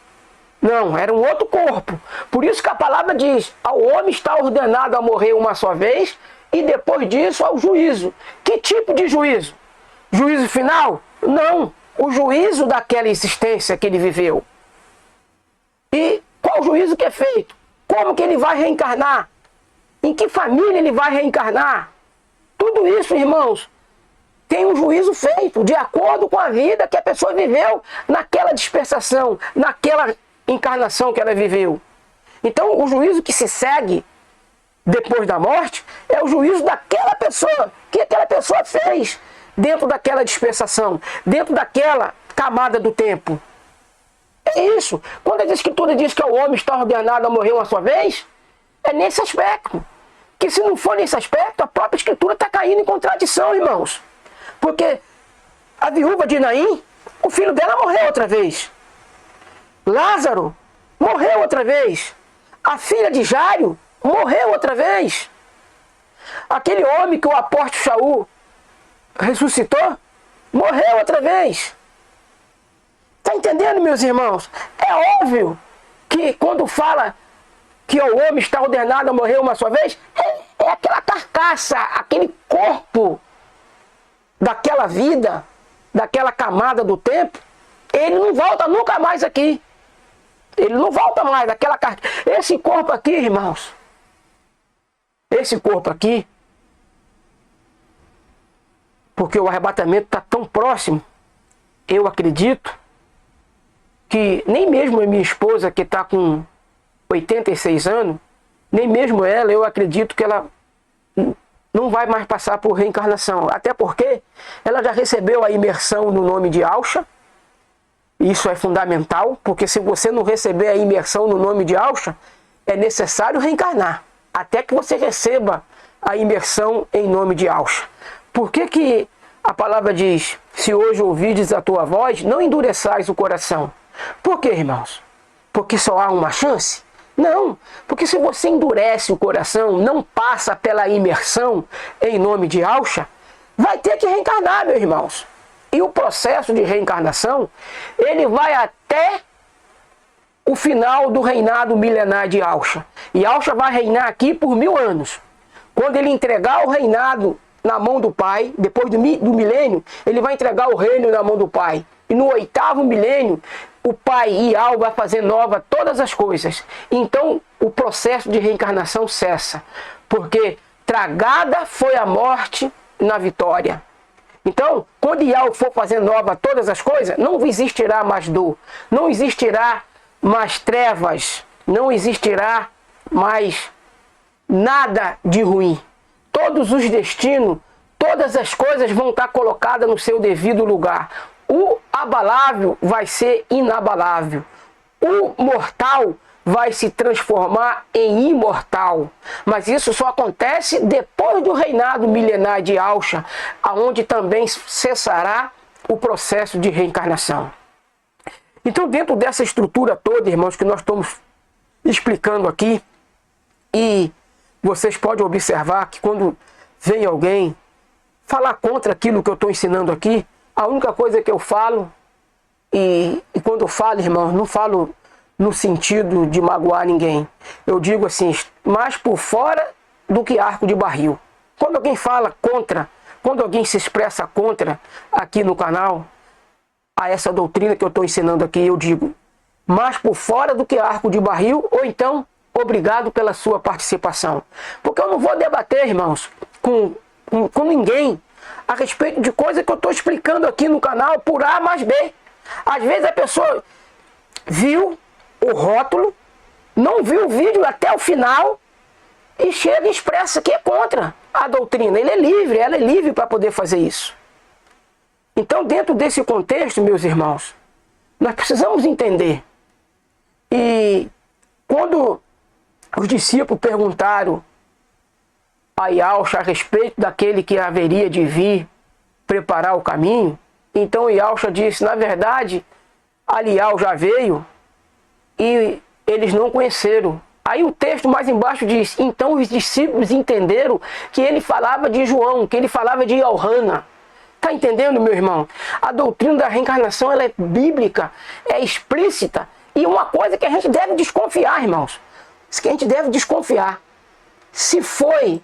Não, era um outro corpo. Por isso que a palavra diz, ao homem está ordenado a morrer uma só vez, e depois disso ao juízo. Que tipo de juízo? Juízo final? Não. O juízo daquela existência que ele viveu. E qual o juízo que é feito? Como que ele vai reencarnar? Em que família ele vai reencarnar? Tudo isso, irmãos, tem um juízo feito de acordo com a vida que a pessoa viveu naquela dispensação, naquela encarnação que ela viveu. Então, o juízo que se segue depois da morte é o juízo daquela pessoa, que aquela pessoa fez dentro daquela dispensação, dentro daquela camada do tempo. É isso. Quando a Escritura diz que o homem está ordenado a morrer uma só vez, é nesse aspecto. Que se não for nesse aspecto, a própria Escritura está caindo em contradição, irmãos. Porque a viúva de Naim, o filho dela morreu outra vez. Lázaro morreu outra vez. A filha de Jairo morreu outra vez. Aquele homem que o apóstolo Shaul ressuscitou, morreu outra vez. Está entendendo, meus irmãos? É óbvio que quando fala que o homem está ordenado a morrer uma só vez, é aquela carcaça, aquele corpo daquela vida, daquela camada do tempo, ele não volta nunca mais aqui. Ele não volta mais daquela carcaça. Esse corpo aqui, irmãos, esse corpo aqui, porque o arrebatamento está tão próximo, eu acredito que nem mesmo a minha esposa, que está com 86 anos, nem mesmo ela, eu acredito que ela não vai mais passar por reencarnação. Até porque ela já recebeu a imersão no nome de Yahshua. Isso é fundamental, porque se você não receber a imersão no nome de Yahshua, é necessário reencarnar, até que você receba a imersão em nome de Yahshua. Por que a palavra diz, se hoje ouvides a tua voz, não endureçais o coração? Por quê, irmãos? Porque só há uma chance? Não, porque se você endurece o coração, não passa pela imersão em nome de Yahshua, vai ter que reencarnar, meus irmãos. E o processo de reencarnação, ele vai até o final do reinado milenar de Yahshua. E Yahshua vai reinar aqui por 1000 anos. Quando ele entregar o reinado na mão do Pai, depois do milênio, ele vai entregar o reino na mão do Pai. E no 8º milênio, o Pai Ial vai fazer nova todas as coisas. Então, o processo de reencarnação cessa. Porque tragada foi a morte na vitória. Então, quando Ial for fazer nova todas as coisas, não existirá mais dor. Não existirá mais trevas. Não existirá mais nada de ruim. Todos os destinos, todas as coisas vão estar colocadas no seu devido lugar. O abalável vai ser inabalável. O mortal vai se transformar em imortal. Mas isso só acontece depois do reinado milenar de Yahshua, aonde também cessará o processo de reencarnação. Então, dentro dessa estrutura toda, irmãos, que nós estamos explicando aqui, e vocês podem observar que quando vem alguém falar contra aquilo que eu estou ensinando aqui, a única coisa que eu falo E quando eu falo, irmão, não falo no sentido de magoar ninguém. Eu digo assim, mais por fora do que arco de barril. Quando alguém fala contra, quando alguém se expressa contra aqui no canal, a essa doutrina que eu estou ensinando aqui, eu digo, mais por fora do que arco de barril, ou então, obrigado pela sua participação. Porque eu não vou debater, irmãos, com ninguém a respeito de coisa que eu estou explicando aqui no canal por A mais B. Às vezes a pessoa viu o rótulo, não viu o vídeo até o final e chega e expressa que é contra a doutrina. Ele é livre, ela é livre para poder fazer isso. Então, dentro desse contexto, meus irmãos, nós precisamos entender. E quando os discípulos perguntaram a Yahshua a respeito daquele que haveria de vir preparar o caminho, então Yahshua disse, na verdade, Alial já veio e eles não conheceram. Aí o texto mais embaixo diz, então os discípulos entenderam que ele falava de João, que ele falava de Yohana. Está entendendo, meu irmão? A doutrina da reencarnação ela é bíblica, é explícita. E uma coisa que a gente deve desconfiar, irmãos. Que a gente deve desconfiar. Se foi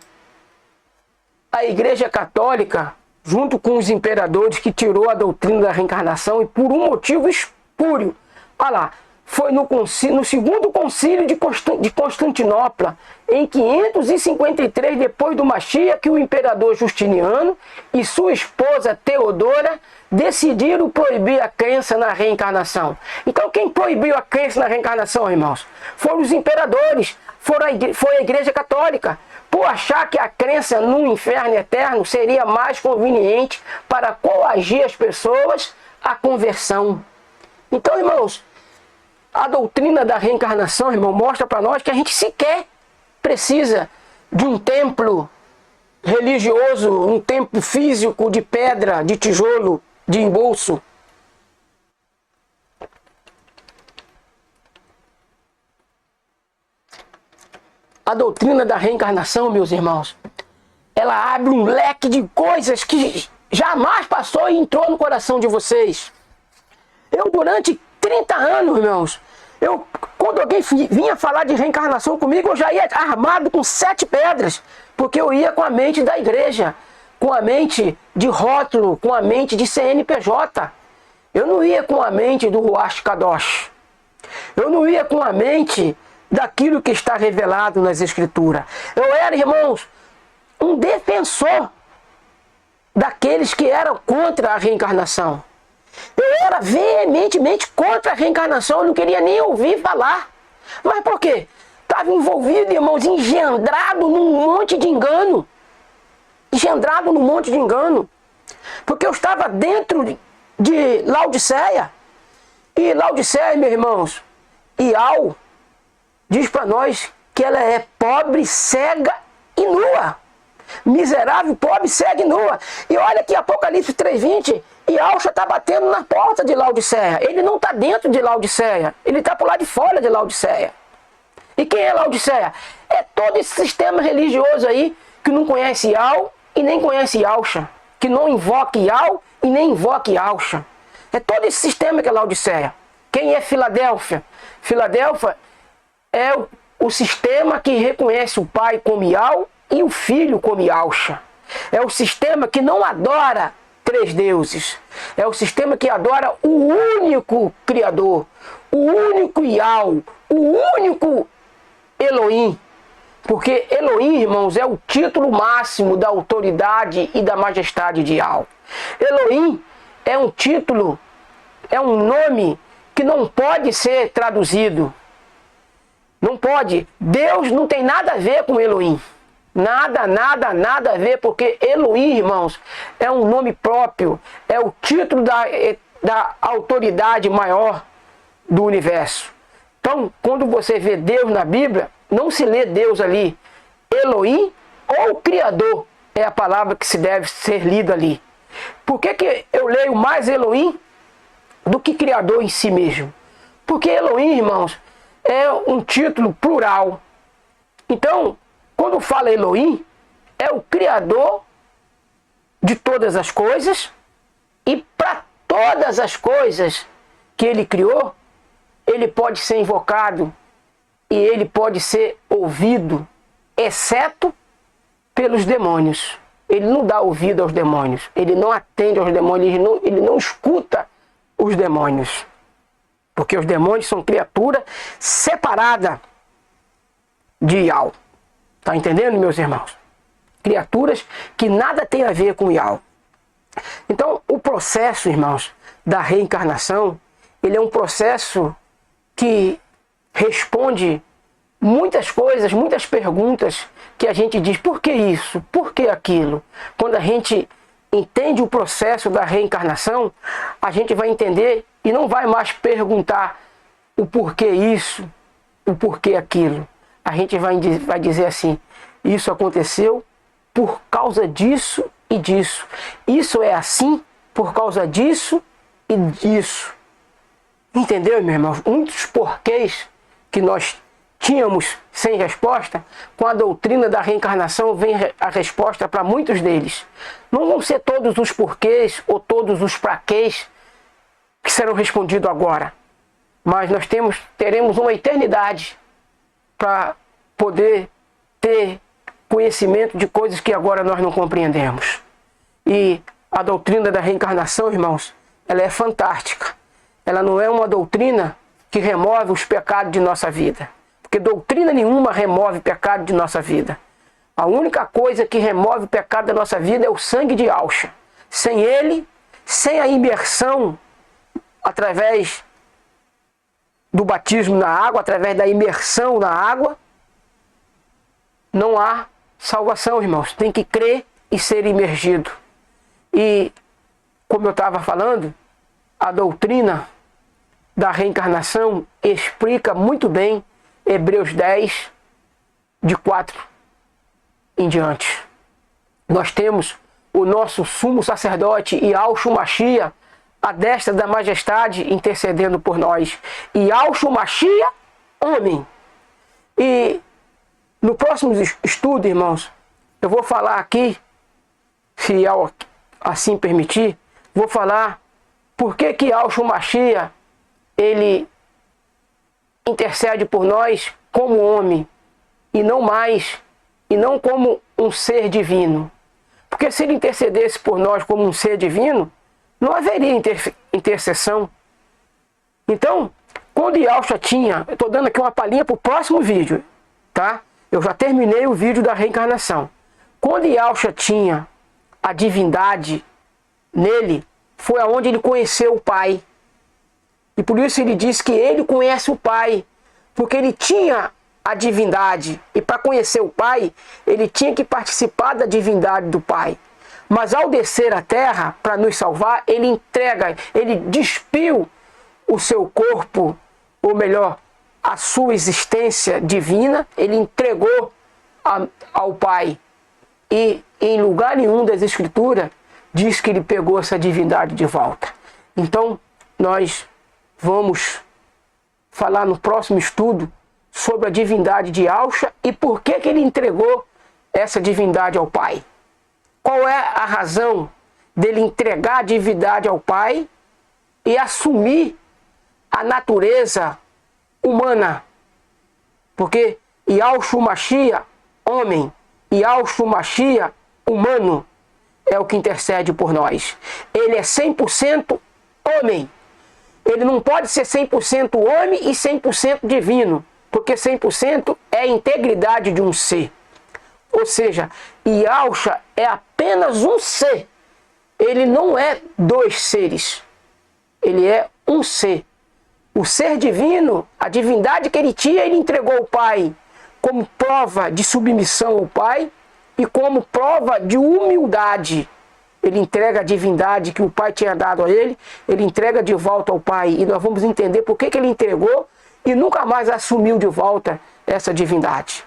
a Igreja Católica, junto com os imperadores, que tirou a doutrina da reencarnação e por um motivo espúrio. Olha lá, foi no segundo concílio de Constantinopla, em 553 depois do Mashiach, que o imperador Justiniano e sua esposa Teodora decidiram proibir a crença na reencarnação. Então quem proibiu a crença na reencarnação, irmãos? Foram os imperadores, foi a Igreja Católica, por achar que a crença no inferno eterno seria mais conveniente para coagir as pessoas à conversão. Então, irmãos, a doutrina da reencarnação, irmão, mostra para nós que a gente sequer precisa de um templo religioso, um templo físico de pedra, de tijolo, de embolso. A doutrina da reencarnação, meus irmãos, ela abre um leque de coisas que jamais passou e entrou no coração de vocês. Eu, durante 30 anos, irmãos, quando alguém vinha falar de reencarnação comigo, eu já ia armado com 7 pedras, porque eu ia com a mente da igreja, com a mente de rótulo, com a mente de CNPJ. Eu não ia com a mente do Ruach Kadosh. Eu não ia com a mente daquilo que está revelado nas Escrituras. Eu era, irmãos, um defensor daqueles que eram contra a reencarnação. Eu era veementemente contra a reencarnação, eu não queria nem ouvir falar. Mas por quê? Estava envolvido, irmãos, engendrado num monte de engano. Engendrado num monte de engano. Porque eu estava dentro de Laodiceia. E Laodiceia, meus irmãos, Ial diz para nós que ela é pobre, cega e nua. Miserável, pobre, cega e nua. E olha que Apocalipse 3:20, Yahshua está batendo na porta de Laodiceia. Ele não está dentro de Laodiceia, ele está por lá de fora de Laodiceia. E quem é Laodiceia? É todo esse sistema religioso aí que não conhece Yah e nem conhece Yahshua, que não invoca Yah e nem invoca Yahshua. É todo esse sistema que é Laodiceia. Quem é Filadélfia? Filadélfia é o sistema que reconhece o Pai como Yah e o Filho como Yahshua. É o sistema que não adora 3 deuses. É o sistema que adora o único Criador, o único Yah, o único Elohim. Porque Elohim, irmãos, é o título máximo da autoridade e da majestade de Yah. Elohim é um título, é um nome que não pode ser traduzido. Não pode. Deus não tem nada a ver com Elohim. Nada, nada, nada a ver, porque Elohim, irmãos, é um nome próprio, é o título da autoridade maior do universo. Então, quando você vê Deus na Bíblia, não se lê Deus ali. Elohim ou Criador é a palavra que se deve ser lida ali. Por que eu leio mais Elohim do que Criador em si mesmo? Porque Elohim, irmãos, é um título plural. Então, quando fala Elohim, é o Criador de todas as coisas, e para todas as coisas que ele criou, ele pode ser invocado e ele pode ser ouvido, exceto pelos demônios. Ele não dá ouvido aos demônios, ele não atende aos demônios, ele não escuta os demônios. Porque os demônios são criatura separada de Yahweh. Está entendendo, meus irmãos? Criaturas que nada tem a ver com Yahweh. Então, o processo, irmãos, da reencarnação, ele é um processo que responde muitas coisas, muitas perguntas que a gente diz, por que isso? Por que aquilo? Quando a gente entende o processo da reencarnação, a gente vai entender e não vai mais perguntar o porquê isso, o porquê aquilo. A gente vai dizer assim, isso aconteceu por causa disso e disso. Isso é assim por causa disso e disso. Entendeu, meu irmão? Muitos porquês que nós tínhamos sem resposta, com a doutrina da reencarnação vem a resposta para muitos deles. Não vão ser todos os porquês ou todos os praquês que serão respondidos agora, mas nós teremos uma eternidade para poder ter conhecimento de coisas que agora nós não compreendemos. E a doutrina da reencarnação, irmãos, ela é fantástica. Ela não é uma doutrina que remove os pecados de nossa vida. Porque doutrina nenhuma remove pecado de nossa vida. A única coisa que remove o pecado da nossa vida é o sangue de Yahshua. Sem ele, sem a imersão através do batismo na água, através da imersão na água, não há salvação, irmãos. Tem que crer e ser imergido. E, como eu estava falando, a doutrina da reencarnação explica muito bem Hebreus 10, de 4 em diante. Nós temos o nosso sumo sacerdote Yahshua Mashiach, a destra da majestade, intercedendo por nós. Yahshua Mashiach, homem. E no próximo estudo, irmãos, eu vou falar aqui, se Yahweh assim permitir, vou falar por que Yahshua Mashiach, ele intercede por nós como homem e não mais, e não como um ser divino. Porque se ele intercedesse por nós como um ser divino, não haveria intercessão. Então, quando Yahshua tinha, eu estou dando aqui uma palhinha para o próximo vídeo, tá? Eu já terminei o vídeo da reencarnação. Quando Yahshua tinha a divindade nele, foi aonde ele conheceu o Pai. E por isso ele diz que ele conhece o Pai, porque ele tinha a divindade. E para conhecer o Pai, ele tinha que participar da divindade do Pai. Mas ao descer à terra para nos salvar, ele despiu o seu corpo, ou melhor, a sua existência divina, ele entregou ao Pai. E em lugar nenhum das Escrituras diz que ele pegou essa divindade de volta. Então, nós vamos falar no próximo estudo sobre a divindade de Yahshua e por que ele entregou essa divindade ao Pai. Qual é a razão dele entregar a divindade ao Pai e assumir a natureza humana? Porque Yahshua Mashiach, homem, e Yahshua Mashiach, humano, é o que intercede por nós. Ele é 100% homem. Ele não pode ser 100% homem e 100% divino, porque 100% é a integridade de um ser. Ou seja, Yahshua é apenas um ser. Ele não é dois seres. Ele é um ser. O ser divino, a divindade que ele tinha, ele entregou ao Pai como prova de submissão ao Pai e como prova de humildade. Ele entrega a divindade que o Pai tinha dado a ele, ele entrega de volta ao Pai. E nós vamos entender por que ele entregou e nunca mais assumiu de volta essa divindade.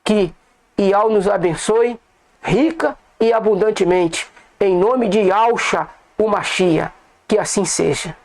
Que Yahweh nos abençoe rica e abundantemente. Em nome de Yahshua, o Mashiach. Que assim seja.